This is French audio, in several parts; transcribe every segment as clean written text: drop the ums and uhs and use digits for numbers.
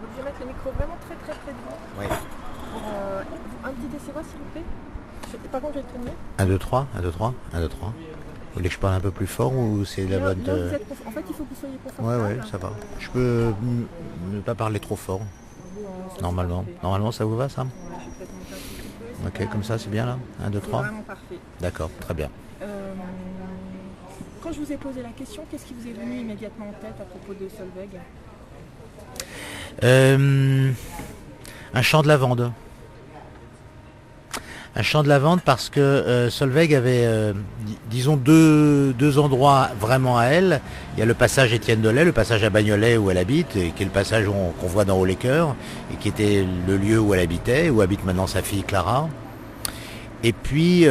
Donc je vais mettre le micro vraiment très très près de vous. Oui. Un petit essai-voix s'il vous plaît. Par contre je vais tourner. 1, 2, 3, 1, 2, 3, 1, 2, 3. Vous voulez que je parle un peu plus fort ou c'est la bonne... En fait il faut que vous soyez confortable. Ouais, ça va. Je peux ne pas parler trop fort, normalement. Normalement ça vous va ça? Ouais, je vais peut-être monter un petit peu. Ok, comme ça c'est bien là? 1, 2, C'est 3. vraiment parfait. D'accord, très bien. Quand je vous ai posé la question, qu'est-ce qui vous est venu immédiatement en tête à propos de Solveig? Un champ de lavande. Un champ de lavande parce que Solveig avait, disons, deux endroits vraiment à elle. Il y a le passage Étienne Delay, le passage à Bagnolet où elle habite, et qui est le passage qu'on voit dans Haut-les-Cœurs, et qui était le lieu où elle habitait, où habite maintenant sa fille Clara. Et puis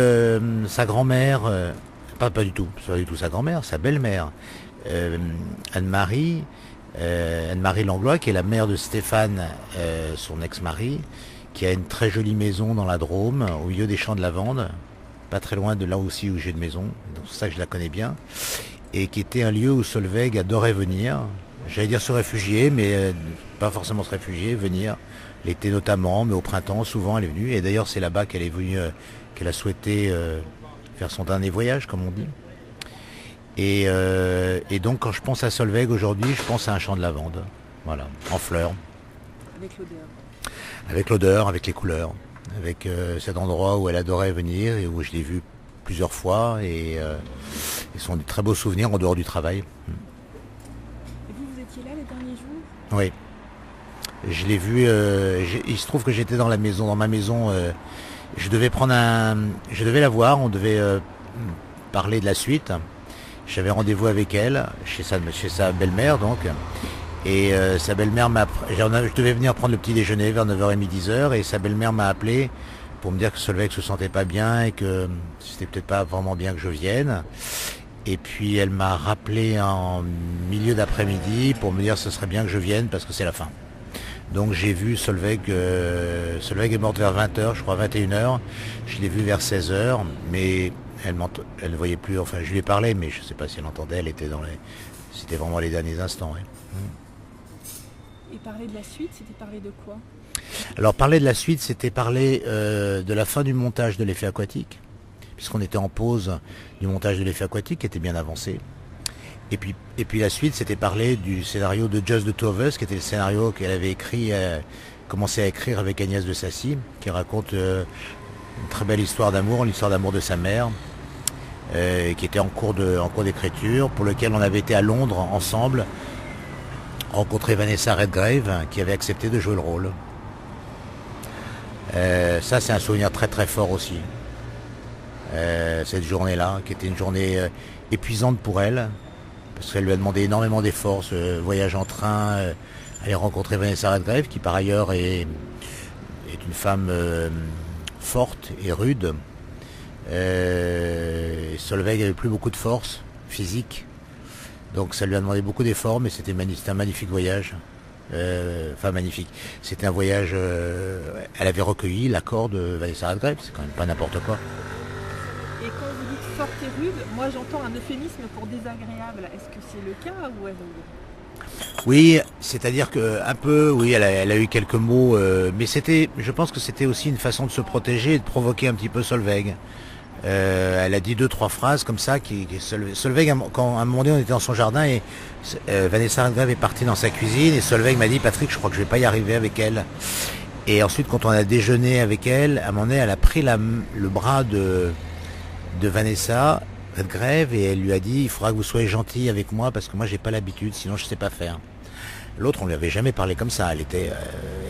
sa grand-mère, pas du tout sa grand-mère, sa belle-mère, Anne-Marie Langlois, qui est la mère de Stéphane, son ex-mari, qui a une très jolie maison dans la Drôme, au milieu des champs de lavande, pas très loin de là aussi où j'ai une maison, donc c'est ça que je la connais bien, et qui était un lieu où Solveig adorait venir, j'allais dire se réfugier, mais pas forcément se réfugier, venir, l'été notamment, mais au printemps, souvent elle est venue, et d'ailleurs c'est là-bas qu'elle est venue, qu'elle a souhaité faire son dernier voyage, comme on dit. Et donc quand je pense à Solveig aujourd'hui, je pense à un champ de lavande, voilà, en fleurs. Avec l'odeur. Avec l'odeur, avec les couleurs, avec cet endroit où elle adorait venir et où je l'ai vu plusieurs fois et ce sont des très beaux souvenirs en dehors du travail. Et vous étiez là les derniers jours? Oui, je l'ai vu, il se trouve que j'étais dans ma maison, je devais la voir, on devait parler de la suite. J'avais rendez-vous avec elle, chez sa belle-mère donc. Et sa belle-mère je devais venir prendre le petit déjeuner vers 9h30, 10h, et sa belle-mère m'a appelé pour me dire que Solveig se sentait pas bien et que c'était peut-être pas vraiment bien que je vienne. Et puis elle m'a rappelé en milieu d'après-midi pour me dire que ce serait bien que je vienne parce que c'est la fin. Donc j'ai vu Solveig, Solveig est morte vers 20h, je crois 21h. Je l'ai vue vers 16h, mais elle ne voyait plus, enfin je lui ai parlé, mais je sais pas si elle entendait, c'était vraiment les derniers instants. Ouais. Et parler de la suite, c'était parler de quoi? Alors parler de la suite, c'était parler de la fin du montage de l'effet aquatique, puisqu'on était en pause du montage de l'effet aquatique qui était bien avancé. Et puis la suite, c'était parler du scénario de Just the Two of Us, qui était le scénario qu'elle avait commencé à écrire avec Agnès de Sassy, qui raconte une très belle histoire d'amour, l'histoire d'amour de sa mère, qui était en cours d'écriture, pour lequel on avait été à Londres ensemble, rencontrer Vanessa Redgrave qui avait accepté de jouer le rôle. Ça c'est un souvenir très très fort aussi. Cette journée-là, qui était une journée épuisante pour elle, parce qu'elle lui a demandé énormément d'efforts, ce voyage en train, aller rencontrer Vanessa Redgrave, qui par ailleurs est une femme forte et rude. Solveig avait plus beaucoup de force physique. Donc ça lui a demandé beaucoup d'efforts, mais c'était un magnifique voyage. Enfin magnifique. C'était un voyage... elle avait recueilli l'accord de Vanessa Redgrave, c'est quand même pas n'importe quoi. Et quand vous dites forte et rude, moi j'entends un euphémisme pour désagréable. Est-ce que c'est le cas ou Oui, c'est-à-dire que un peu, oui, elle a eu quelques mots, mais je pense que c'était aussi une façon de se protéger et de provoquer un petit peu Solveig. Elle a dit 2-3 phrases comme ça Solveig, quand à un moment donné on était dans son jardin et Vanessa Redgrave est partie dans sa cuisine et Solveig m'a dit Patrick, je crois que je vais pas y arriver avec elle. Et ensuite quand on a déjeuné avec elle, à un moment donné elle a pris le bras de Vanessa Redgrave et elle lui a dit il faudra que vous soyez gentil avec moi parce que moi j'ai pas l'habitude, sinon je sais pas faire. L'autre, on lui avait jamais parlé comme ça. Elle était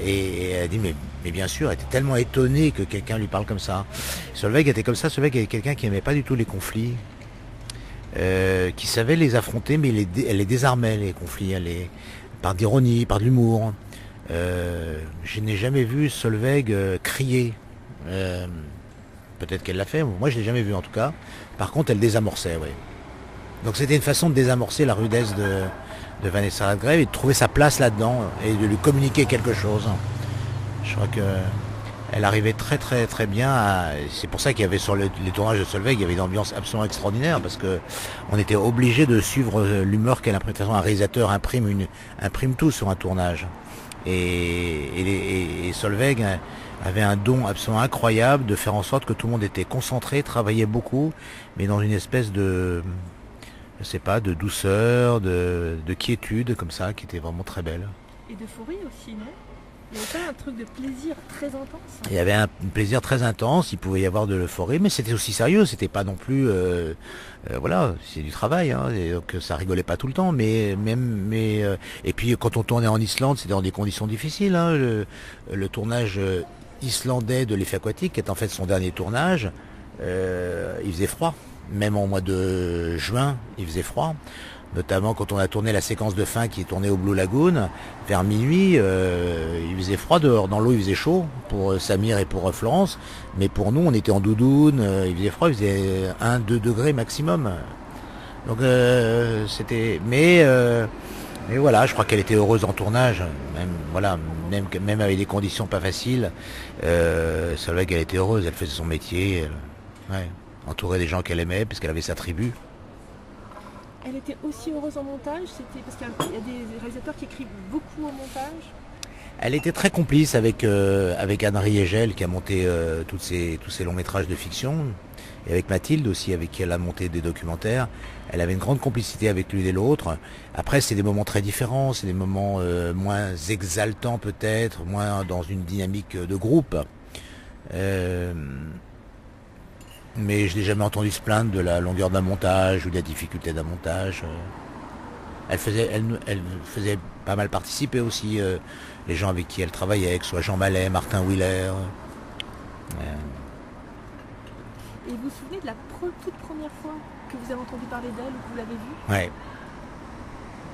et elle a dit mais bien sûr, elle était tellement étonnée que quelqu'un lui parle comme ça. Solveig était comme ça. Solveig était quelqu'un qui aimait pas du tout les conflits, qui savait les affronter, mais elle les désarmait les conflits. Par d'ironie, par de l'humour. Je n'ai jamais vu Solveig crier. Peut-être qu'elle l'a fait. Moi, je l'ai jamais vu en tout cas. Par contre, elle désamorçait. Oui. Donc c'était une façon de désamorcer la rudesse de Vanessa Redgrave et de trouver sa place là-dedans et de lui communiquer quelque chose. Je crois qu'elle arrivait très très très bien c'est pour ça qu'il y avait sur les tournages de Solveig, il y avait une ambiance absolument extraordinaire parce que on était obligé de suivre l'humeur qu'elle imprime. De toute façon, un réalisateur imprime tout sur un tournage. Et Solveig avait un don absolument incroyable de faire en sorte que tout le monde était concentré, travaillait beaucoup, mais dans une espèce de, je sais pas, de douceur, de quiétude comme ça, qui était vraiment très belle. Et d'euphorie aussi, non? Il y avait pas un truc de plaisir très intense? Il y avait un plaisir très intense, il pouvait y avoir de l'euphorie, mais c'était aussi sérieux, c'était pas non plus, voilà, c'est du travail, hein, et donc ça rigolait pas tout le temps, et puis quand on tournait en Islande, c'était dans des conditions difficiles, hein, le tournage islandais de l'effet aquatique, qui est en fait son dernier tournage, il faisait froid, même au mois de juin, il faisait froid. Notamment quand on a tourné la séquence de fin qui est tournée au Blue Lagoon, vers minuit, il faisait froid dehors. Dans l'eau, il faisait chaud pour Samir et pour Florence. Mais pour nous, on était en doudoune, il faisait froid, il faisait 1-2 degrés maximum. Donc c'était... Mais voilà, je crois qu'elle était heureuse en tournage, même avec des conditions pas faciles. Solveig, elle était heureuse, elle faisait son métier, entourée des gens qu'elle aimait, puisqu'elle avait sa tribu. Elle était aussi heureuse en montage, c'était parce qu'il y a des réalisateurs qui écrivent beaucoup au montage. Elle était très complice avec Anne-Marie Hegel qui a monté tous ces longs métrages de fiction, et avec Mathilde aussi, avec qui elle a monté des documentaires. Elle avait une grande complicité avec l'une et l'autre. Après, c'est des moments très différents, c'est des moments moins exaltants peut-être, moins dans une dynamique de groupe. Mais je n'ai jamais entendu se plaindre de la longueur d'un montage ou de la difficulté d'un montage. Elle faisait pas mal participer aussi les gens avec qui elle travaillait, que ce soit Jean Malet, Martin Willer. Et vous vous souvenez de la toute première fois que vous avez entendu parler d'elle ou que vous l'avez vue?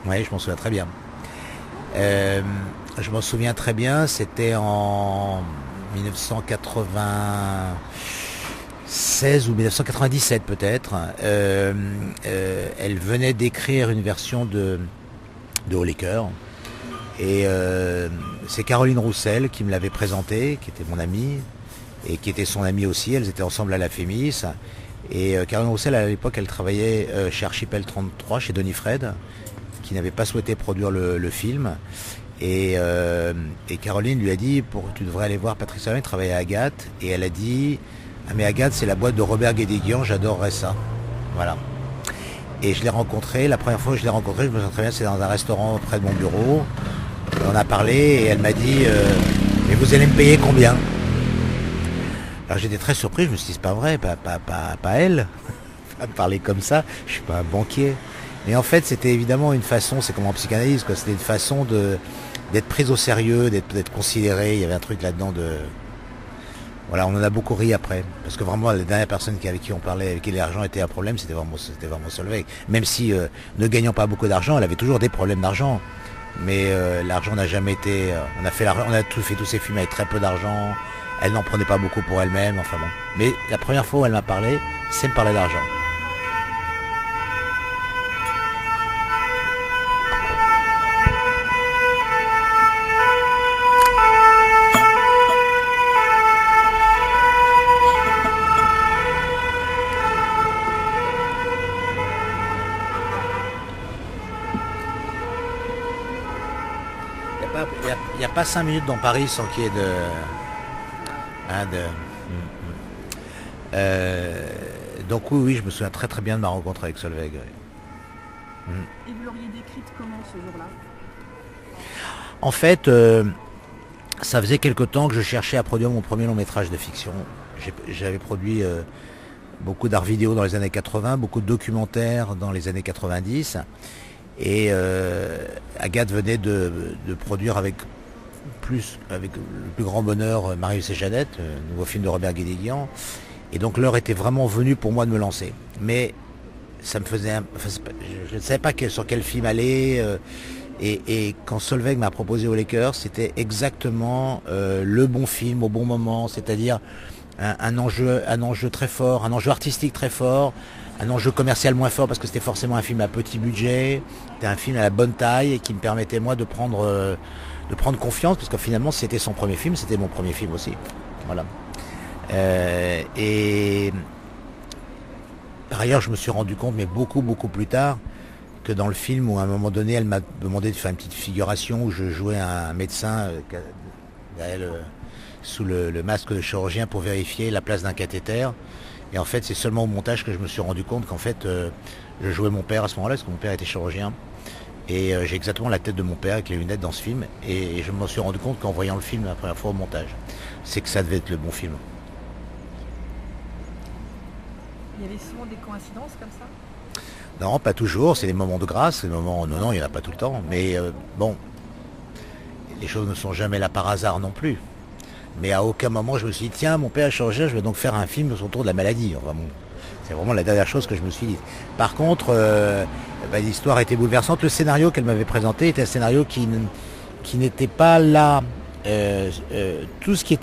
Ouais, je m'en souviens très bien. Je m'en souviens très bien, c'était en 1996 ou 1997 peut-être. Elle venait d'écrire une version de Haut les cœurs. Et c'est Caroline Roussel qui me l'avait présentée, qui était mon amie, et qui était son amie aussi. Elles étaient ensemble à la Fémis. Et Caroline Roussel, à l'époque, elle travaillait chez Archipel 33, chez Denis Fred, qui n'avait pas souhaité produire le film. Et Caroline lui a dit, tu devrais aller voir Patrice Solveig travailler à Agathe. Et elle a dit, ah mais Agathe, c'est la boîte de Robert Guédiguian, j'adorerais ça. Voilà. Et je l'ai rencontrée, la première fois que je l'ai rencontrée, je me souviens très bien, c'est dans un restaurant près de mon bureau. On a parlé et elle m'a dit, mais vous allez me payer combien? Alors j'étais très surpris, je me suis dit, c'est pas vrai, pas elle. Pas me parler comme ça, je suis pas un banquier. Mais en fait, c'était évidemment une façon, c'est comme en psychanalyse, quoi. C'était une façon d'être prise au sérieux, d'être considéré. Il y avait un truc là-dedans de... Voilà, on en a beaucoup ri après. Parce que vraiment, la dernière personne avec qui on parlait, avec qui l'argent était un problème, c'était vraiment Solveig. Même si, ne gagnant pas beaucoup d'argent, elle avait toujours des problèmes d'argent. Mais l'argent n'a jamais été... on a fait tous ces films avec très peu d'argent. Elle n'en prenait pas beaucoup pour elle-même, enfin bon. Mais la première fois où elle m'a parlé, c'est me parler d'argent. Il n'y a pas 5 minutes dans Paris sans qu'il y ait donc oui, je me souviens très très bien de ma rencontre avec Solveig. Et vous l'auriez décrite comment ce jour-là? En fait, ça faisait quelque temps que je cherchais à produire mon premier long métrage de fiction. J'avais produit beaucoup d'art vidéo dans les années 80, beaucoup de documentaires dans les années 90. Et Agathe venait de produire avec le plus grand bonheur Marius et Jeannette, nouveau film de Robert Guédiguian. Et donc l'heure était vraiment venue pour moi de me lancer. Mais ça me faisait... je ne savais pas sur quel film aller. Et quand Solveig m'a proposé Haut les cœurs, c'était exactement le bon film au bon moment. C'est-à-dire un enjeu très fort, un enjeu artistique très fort, un enjeu commercial moins fort parce que c'était forcément un film à petit budget. C'était un film à la bonne taille et qui me permettait moi de prendre confiance parce que finalement c'était son premier film, c'était mon premier film aussi. Voilà. Et par ailleurs je me suis rendu compte, mais beaucoup plus tard, que dans le film où à un moment donné elle m'a demandé de faire une petite figuration où je jouais un médecin sous le masque de chirurgien pour vérifier la place d'un cathéter. Et en fait c'est seulement au montage que je me suis rendu compte qu'en fait je jouais mon père à ce moment-là, parce que mon père était chirurgien. Et j'ai exactement la tête de mon père avec les lunettes dans ce film. Et je m'en suis rendu compte qu'en voyant le film la première fois au montage, c'est que ça devait être le bon film. Il y avait souvent des coïncidences comme ça? Non, pas toujours, c'est des moments de grâce, des moments. Non, il n'y en a pas tout le temps. Mais bon, les choses ne sont jamais là par hasard non plus. Mais à aucun moment je me suis dit, tiens, mon père est chirurgien, je vais donc faire un film autour de la maladie. Enfin bon, c'est vraiment la dernière chose que je me suis dit. Par contre, l'histoire était bouleversante. Le scénario qu'elle m'avait présenté était un scénario qui n'était pas là. Tout ce qui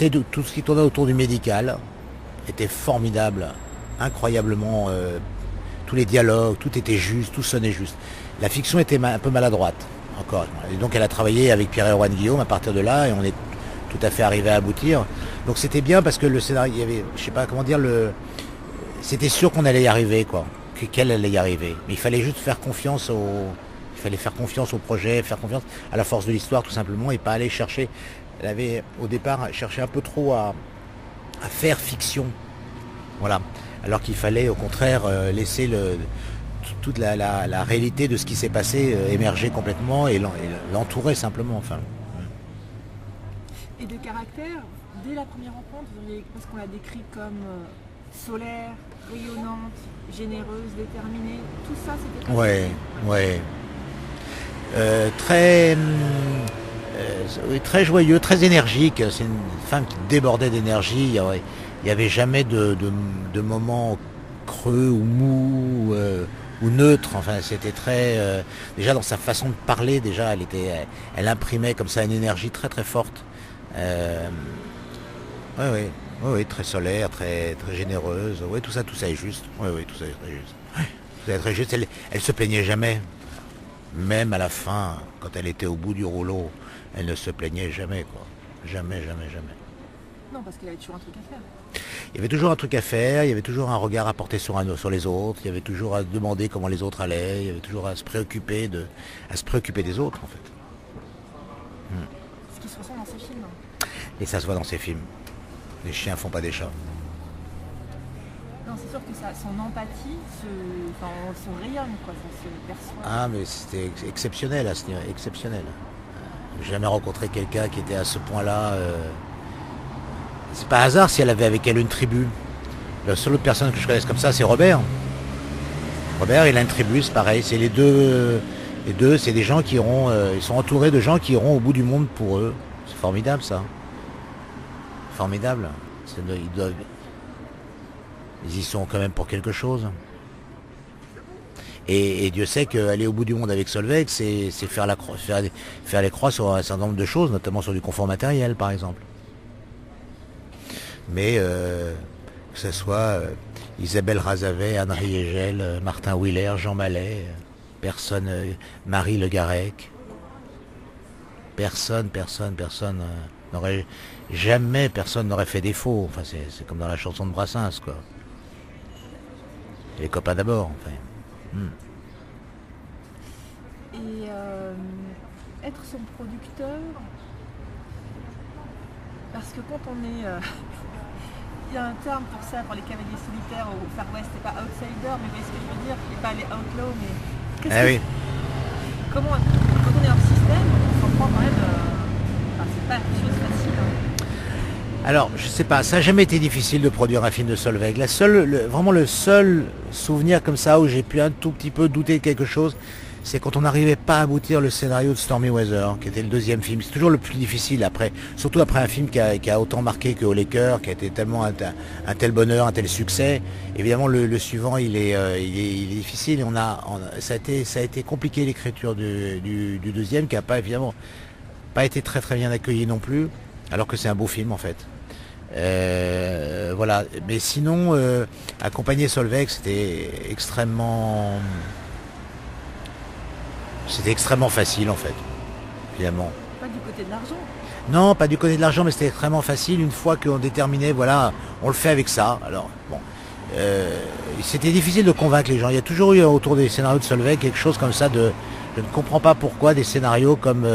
tournait autour du médical était formidable, incroyablement. Tous les dialogues, tout était juste, tout sonnait juste. La fiction était un peu maladroite, encore. Et donc elle a travaillé avec Pierre-Erwan Guillaume à partir de là, et on est tout à fait arrivé à aboutir. Donc c'était bien parce que le scénario, il y avait, je sais pas comment dire, c'était sûr qu'on allait y arriver, quoi, qu'elle allait y arriver. Mais il fallait juste faire confiance au projet, faire confiance à la force de l'histoire tout simplement, et pas aller chercher. Elle avait au départ cherché un peu trop à faire fiction, voilà. Alors qu'il fallait au contraire laisser toute la réalité de ce qui s'est passé émerger complètement et l'entourer simplement. Enfin. Et de caractère, dès la première rencontre, parce qu'on l'a décrit comme solaire, rayonnante, généreuse, déterminée, tout ça c'était pas Ouais. Très joyeux, très énergique. C'est une femme qui débordait d'énergie. Il n'y avait jamais de moments creux ou mous ou neutres. Enfin, c'était très. Déjà dans sa façon de parler, déjà, elle imprimait comme ça une énergie très très forte. Oui, très solaire, très très généreuse. Oui, tout ça est juste. Oui, tout ça est très juste. Tout ça est très juste. Elle se plaignait jamais. Même à la fin, quand elle était au bout du rouleau, elle ne se plaignait jamais, quoi. Jamais. Non, parce qu'il y avait toujours un truc à faire. Il y avait toujours un truc à faire, il y avait toujours un regard à porter sur les autres, il y avait toujours à demander comment les autres allaient, il y avait toujours à se préoccuper des autres, en fait. Ce qui se ressent dans ces films. Et ça se voit dans ces films. Les chiens font pas des chats. Non, c'est sûr que son empathie, son rayonne, quoi, ça se perçoit. Ah, mais c'était exceptionnel à ce niveau, exceptionnel. J'ai jamais rencontré quelqu'un qui était à ce point-là. C'est pas hasard si elle avait avec elle une tribu. La seule autre personne que je connaisse comme ça, c'est Robert. Robert, il a une tribu, c'est pareil. C'est les deux, c'est des gens qui iront. Ils sont entourés de gens qui iront au bout du monde pour eux. C'est formidable, ça. Formidable. Ils y sont quand même pour quelque chose. Et Dieu sait qu'aller au bout du monde avec Solveig, c'est faire les croix sur un certain nombre de choses, notamment sur du confort matériel, par exemple. Mais que ce soit Isabelle Razavet, Anne Riegel, Martin Willer, Jean Malet, Marie Le Garec, personne n'aurait fait défaut. Enfin, c'est comme dans la chanson de Brassens, quoi. Les copains d'abord, enfin. Et être son producteur, parce que quand on est... il y a un terme pour ça, pour les cavaliers solitaires au Far West, c'est pas outsider, mais vous voyez ce que je veux dire, c'est pas les outlaws, mais... Oui. Quand on est hors système, on s'en prend quand même... c'est pas une chose facile. Alors, je sais pas, ça n'a jamais été difficile de produire un film de Solveig. Vraiment le seul souvenir comme ça où j'ai pu un tout petit peu douter de quelque chose, c'est quand on n'arrivait pas à aboutir le scénario de Stormy Weather, qui était le deuxième film. C'est toujours le plus difficile surtout après un film qui a autant marqué que Haut les cœurs, qui a été tellement un tel bonheur, un tel succès. Évidemment, le suivant, il est difficile. Et ça a été compliqué l'écriture du deuxième, qui a pas évidemment pas été très très bien accueilli non plus, alors que c'est un beau film en fait. Voilà, mais sinon accompagner Solveig c'était extrêmement facile en fait, finalement. Pas du côté de l'argent. Non, pas du côté de l'argent, mais c'était extrêmement facile une fois qu'on déterminait, voilà, on le fait avec ça. Alors bon, c'était difficile de convaincre les gens. Il y a toujours eu autour des scénarios de Solveig quelque chose comme ça de... Je ne comprends pas pourquoi des scénarios comme